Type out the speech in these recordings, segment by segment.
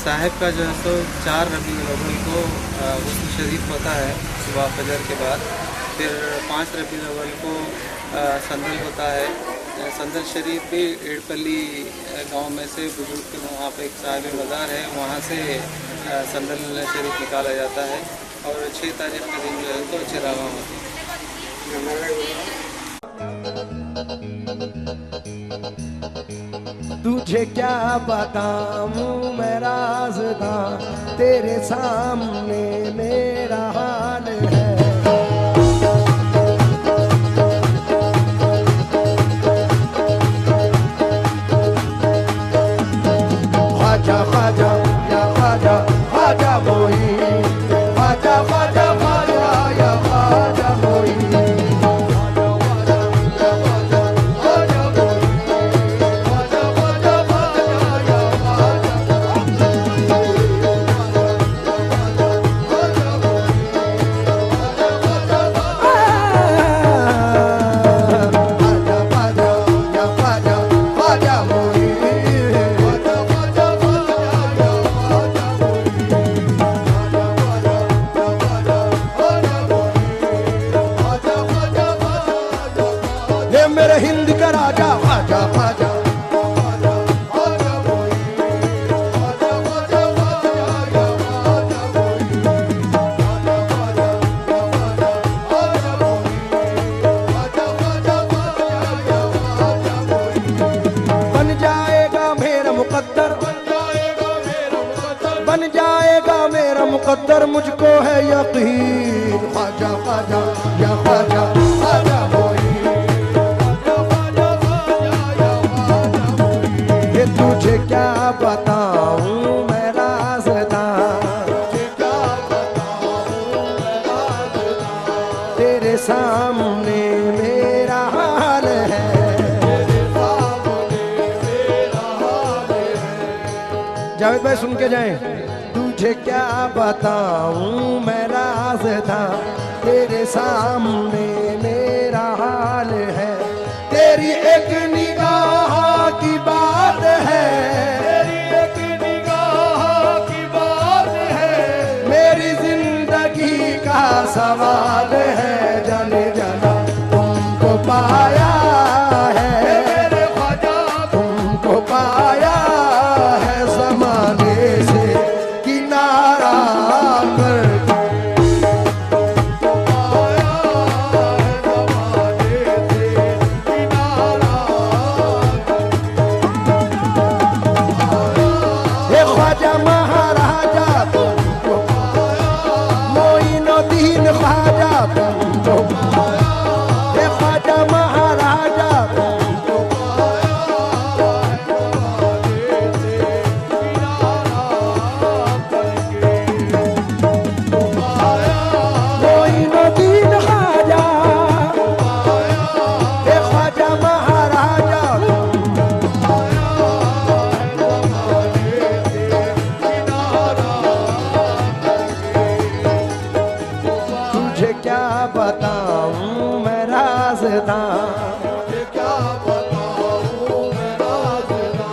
साहिब का जो है सो 4 रबीउल अव्वल को गुस्ल शरीफ होता है सुबह फजर के बाद। फिर 5 रबीउल अव्वल को संदल होता है। संदल शरीफ भी एड़पल्ली गांव में से बुजुर्ग के वहाँ पे एक साहिब मज़ार है, वहाँ से संदल शरीफ निकाला जाता है। और 6 तारीख के दिन जो है तो चिरागा होती है। तुझे क्या बताऊं मैं राज़दा, तेरे सामने मेरा हाल है। ख्वाजा ख्वाजा या ख्वाजा ख्वाजा मोही, ख्वाजा ख्वाजा ख्वाजा या ख्वाजा मोही। मेरे हिंद का राजा ख्वाजा ख्वाजा, बन जाएगा मेरा मुकद्दर, बन जाएगा मेरा मुकद्दर, मुझको है यकीन। ख्वाजा ख्वाजा या ख्वाजा ख्वाजा तुझे क्या बताऊं मैं राज़दा, तेरे सामने मेरा हाल है। जावेद भाई सुन के जाएं। तुझे क्या बताऊं मैं राज़दा, तेरे सामने मेरा हाल है। तेरी एक निगाह की बात है, तेरी एक निगाह की बात है, मेरी जिंदगी का सवाल है। जाने जाना तुमको पाया है मेरे ख्वाजा, तुमको पाया है ज़माने से किनारा करके। ख्वाजा महाराजा तुमको मोइनुद्दीन ख्वाजा तुमको, ख्वाजा महाराजा तुमको, मोइनुद्दीन ख्वाजा, ख्वाजा महाराजा क्या बताऊं मैं राज़दा, क्या बताऊं मैं राज़दा,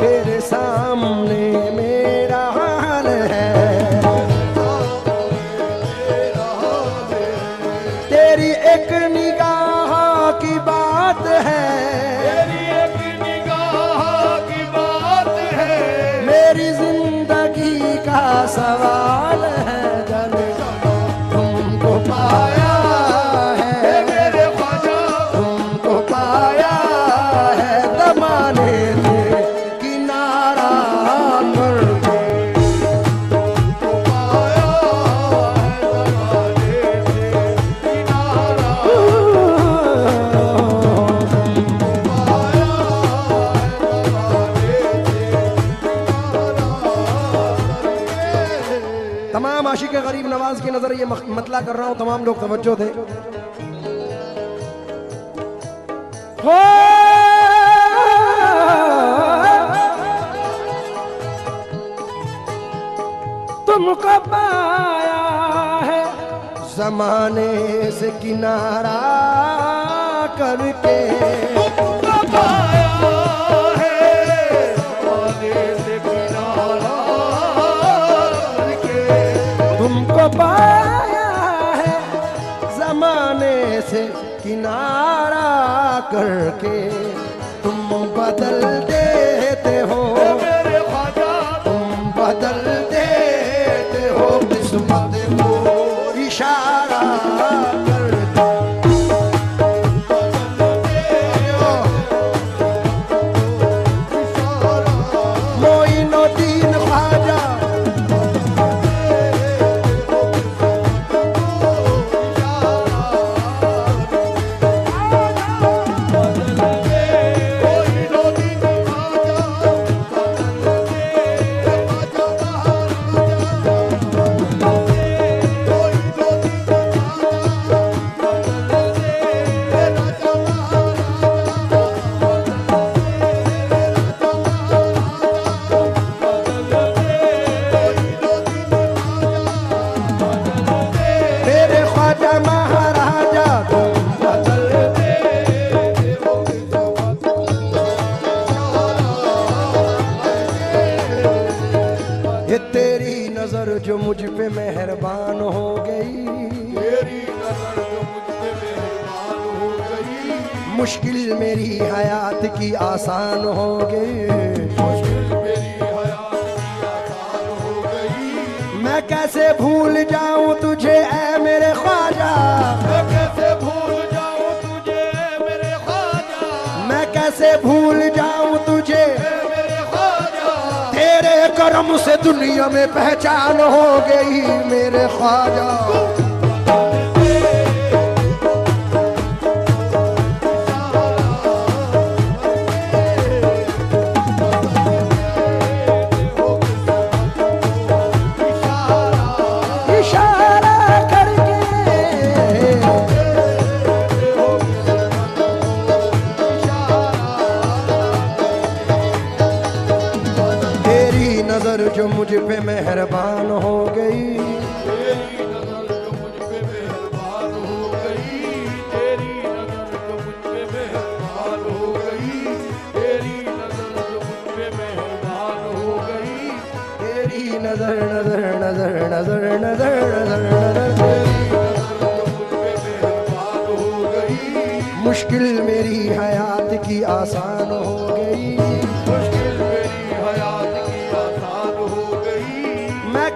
तेरे सामने मेरा हाल है। तेरी एक निगाह की बात है, तेरी एक निगाह की बात है, मेरी जिंदगी का सवाल है। पाया है मेरे ख्वाजा, तुमको पाया है ज़माने से किनारा करके। तुमको पाया है ज़माने से किनारा, तुमको पाया है ज़माने से किनारा। तमाम आशिक गरीब नवाज की नजर ये मतला कर रहा हूं, तमाम लोग तवज्जो दें। तुमको पाया है ज़माने से किनारा करके, तुमको पाया है ज़माने से किनारा से किनारा करके तुम बदल देते हो मेरे ख्वाजा, तुम बदल देते हो किस्मत को इशारा करके। मोइनुद्दीन ख्वाजा जो मुझ पे मेहरबान हो गई, तेरी नज़र जो मुझ पे मेहरबान हो गई, मुश्किल मेरी हयात की आसान हो गई, मुश्किल मेरी हयात की आसान हो गई। मैं कैसे भूल जाऊं तुझे ऐ मेरे ख्वाजा, मैं कैसे भूल जाऊं तुझे ऐ मेरे ख्वाजा, मैं कैसे भूल जाऊं तुझे तेरे करम से दुनिया में पहचान हो गई मेरे ख्वाजा। जो मुझ पे मेहरबान हो गई, तेरी नज़र जो मुझ पे मेहरबान हो गई, तेरी नज़र जो मुझ पे मेहरबान हो गई, तेरी नज़र जो मुझ पे मेहरबान हो गई, तेरी नज़र नज़र नज़र नज़र नज़र नज़र नज़र मुश्किल मेरी हयात की आसान हो गई,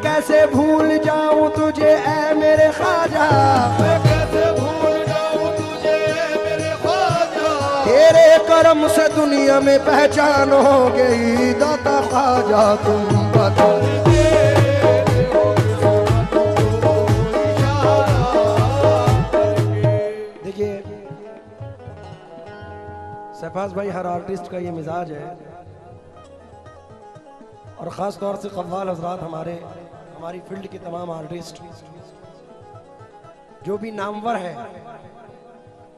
कैसे भूल जाऊं तुझे ऐ मेरे ख्वाजा, मैं कैसे भूल जाऊं तुझे ऐ मेरे ख्वाजा, तेरे करम से दुनिया में पहचान हो गई दाता ख्वाजा तुम बदल देते हो। देखिए शहबाज भाई, हर आर्टिस्ट का ये मिजाज है और ख़ास तौर से कव्वाल हजरात, हमारी फील्ड के तमाम आर्टिस्ट जो भी नामवर है,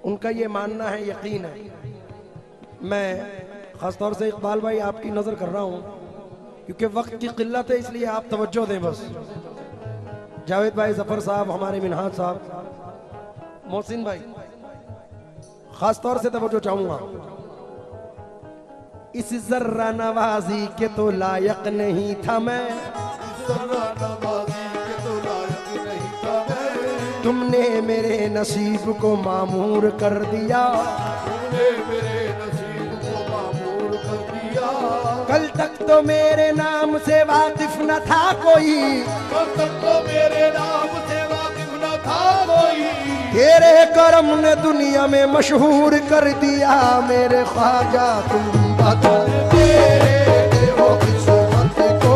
उनका ये मानना है, यकीन है। मैं ख़ास तौर से इकबाल भाई आपकी नज़र कर रहा हूँ क्योंकि वक्त की किल्लत है, इसलिए आप तवज्जो दें बस। जावेद भाई, ज़फ़र साहब, हमारे मिनहाज साहब, मोहसिन भाई, ख़ास तौर से तवज्जो चाहूँगा। इस जर्रा नवाजी के तो लायक नहीं था मैं, तुमने मेरे नसीब को मामूर कर दिया, तुमने मेरे नसीब को मामूर कर दिया। कल तक तो मेरे नाम से वाकिफ न था कोई, कल तक तो मेरे नाम से वाकिफ न था कोई, तेरे करम ने दुनिया में मशहूर कर दिया मेरे ख्वाजा तुम बदल देते हो किस्मत को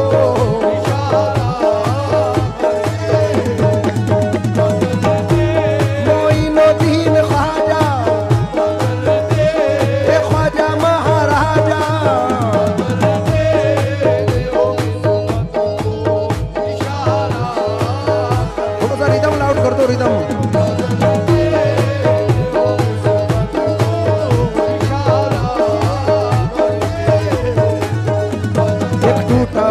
इशारा। मोइनुद्दीन ख्वाजा, ख्वाजा महाराजा, थोड़ा सा रिदम लाउड कर दो, रिदम।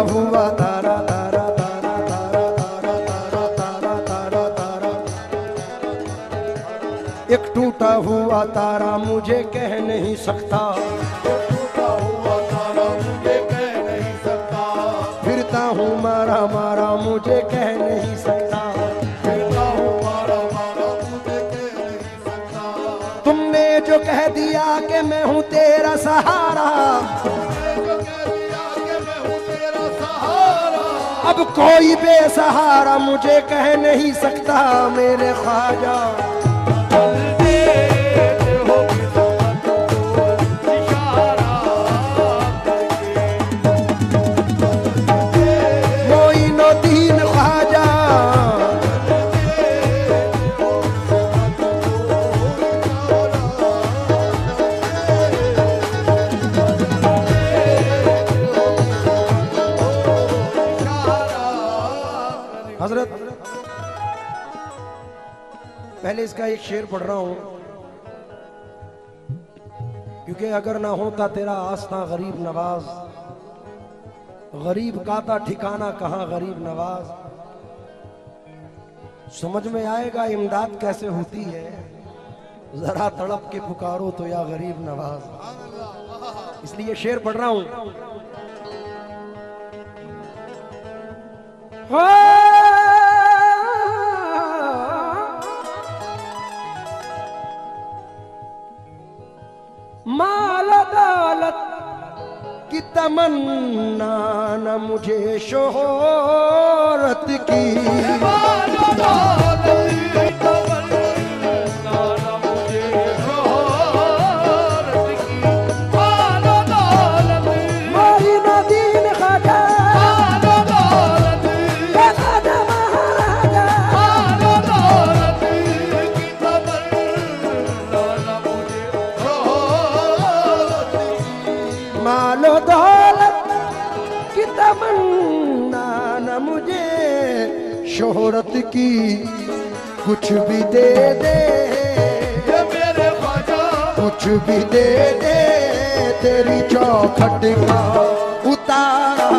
हुआ तारा तारा तारा तारा तारा तारा तारा तारा, एक टूटा हुआ तारा मुझे कह नहीं सकता, टूटा हुआ तारा मुझे कह नहीं सकता, फिरता हूँ मारा मारा मुझे कह नहीं सकता, फिरता हूँ मारा मारा मुझे कह नहीं सकता। अब कोई बेसहारा मुझे कह नहीं सकता मेरे ख्वाजा। मोइनुद्दीन ख्वाजा हजरत, पहले इसका एक शेर पढ़ रहा हूं, क्योंकि अगर ना होता तेरा आस्था गरीब नवाज, गरीब का था ठिकाना कहां गरीब नवाज। समझ में आएगा इमदाद कैसे होती है, जरा तड़प के पुकारो तो या गरीब नवाज। इसलिए शेर पढ़ रहा हूं। माल दौलत की तमन्ना न मुझे शोहरत की, माल दौलत की तमन्ना न मुझे शोहरत की, माल दौलत मोइनुद्दीन ख्वाजा, माल दौलत के ख्वाजा महाराजा, माल दौलत की तमन्ना न मुझे मालो दौलत की तमन्ना न मुझे शोहरत की, कुछ भी दे दे मेरे ख्वाजा, कुछ भी दे दे तेरी चौखट का उतारा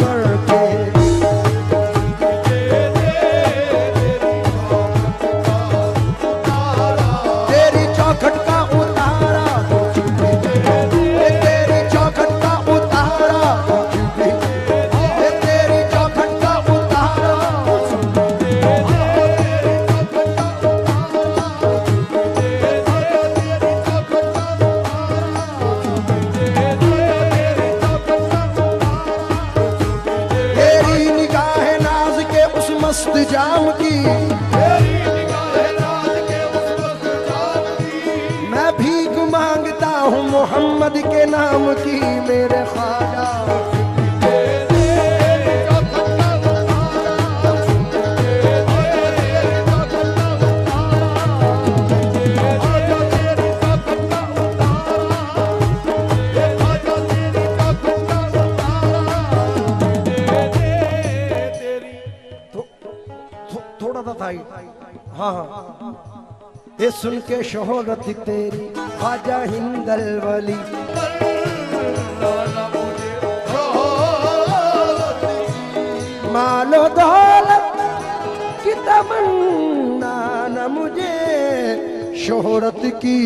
करके, तेरी चौखट का उतारा, कुछ भी दे दे तेरी चौखट का उतारा, कुछ भी दे तेरी चौखट का उतारा, तेरी निगाह नाज के उस मस्त जाम की, मैं भीख मांगता हूँ मोहम्मद के नाम की मेरे ख्वाजा। थोड़ा सा था, हाँ हाँ। ये सुन के शोहरत तेरी ख्वाजा हिंदल वली, मालो दौलत की तमन्ना न मुझे शोहरत की,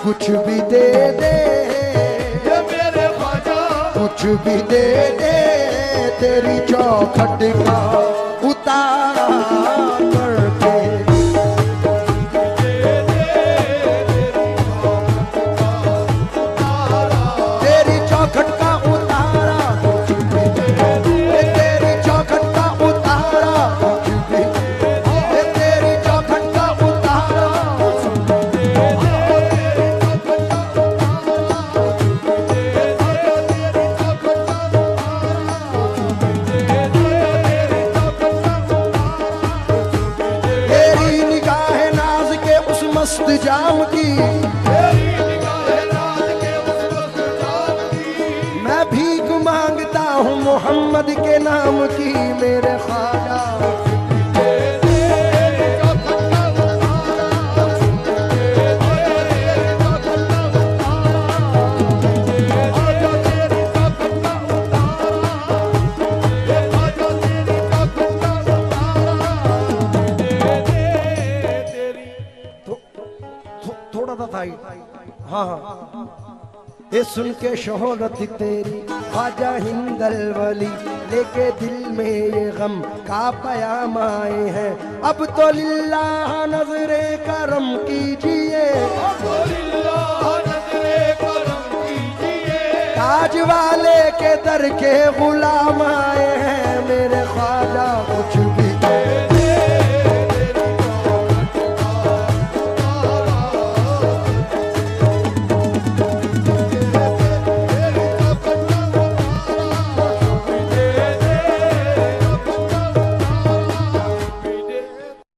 कुछ भी दे दे मेरे ख्वाजा, कुछ भी दे दे तेरी चौखट का उतारा करके, तेरी चौखट का उतारा, कुछ भी दे दे तेरी चौखट का उतारा, कुछ भी दे तेरी चौखट का उतारा, तेरी निगाह नाज के उस मस्त जाम की, मैं भीख मांगता हूँ मोहम्मद के नाम की मेरे ख्वाजा। थोड़ा सा था, हाँ हाँ। ये सुन के शोहरत तेरी ख्वाजा हिंदल वली, लेके दिल में ये गम का पयाम आए हैं, अब तो लिल्लाह नजरे करम कीजिए, ताज वाले के दर के गुलाम आए हैं, मेरे ख्वाजा कुछ भी